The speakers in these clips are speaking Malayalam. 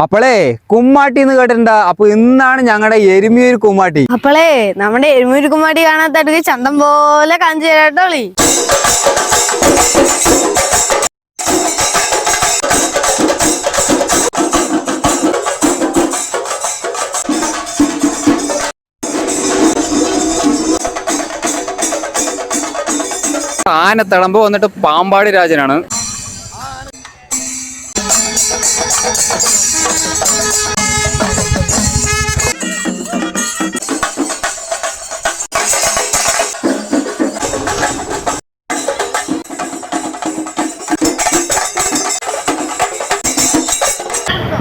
അപ്പളേ കുമ്മാട്ടി എന്ന് കേട്ടിട്ടുണ്ടാ? അപ്പൊ ഇന്നാണ് ഞങ്ങളുടെ എരുമിയൂർ കുമ്മാട്ടി. അപ്പളേ നമ്മുടെ എരുമിയൂർ കുമ്മാട്ടി കാണാത്തടുക്ക് ചന്തം പോലെ കാണിച്ചു തരാട്ടോളി. ആനത്തളമ്പ് വന്നിട്ട് പാമ്പാടി രാജനാണ്.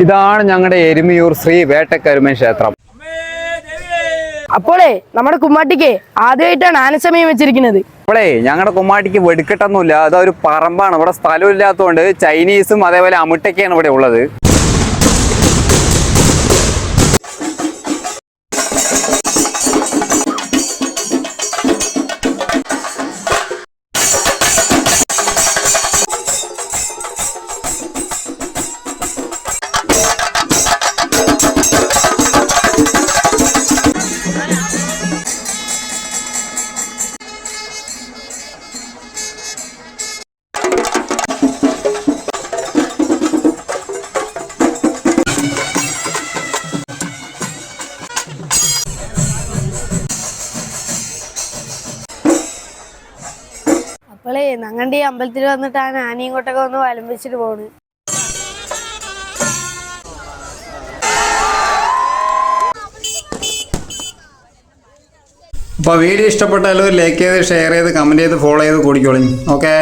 ഇതാണ് ഞങ്ങളുടെ എരുമിയൂർ ശ്രീ വേട്ടക്കരുമൻ ക്ഷേത്രം. അപ്പോളേ നമ്മുടെ കുമ്മാട്ടിക്ക് ആദ്യമായിട്ടാണ് ആനസമയം വെച്ചിരിക്കുന്നത്. അപ്പോളേ ഞങ്ങളുടെ കുമ്മാട്ടിക്ക് വെടിക്കെട്ടൊന്നുമില്ല, അതൊരു പറമ്പാണ്. ഇവിടെ സ്ഥലം ഇല്ലാത്തതുകൊണ്ട് ചൈനീസും അതേപോലെ അമിട്ടൊക്കെയാണ് ഇവിടെ ഉള്ളത്. അപ്പോളേ ഞങ്ങളുടെ ഈ അമ്പലത്തിൽ വന്നിട്ടാണ് ആനയും കൊട്ടൊക്കെ ഒന്ന് വലം വെച്ചിട്ട് പോണ്. അപ്പോൾ വീഡിയോ ഇഷ്ടപ്പെട്ടാലും ലൈക്ക് ചെയ്ത് ഷെയർ ചെയ്ത് കമൻറ്റ് ചെയ്ത് ഫോളോ ചെയ്ത് കൂടിക്കോളിൻ. ഓക്കെ.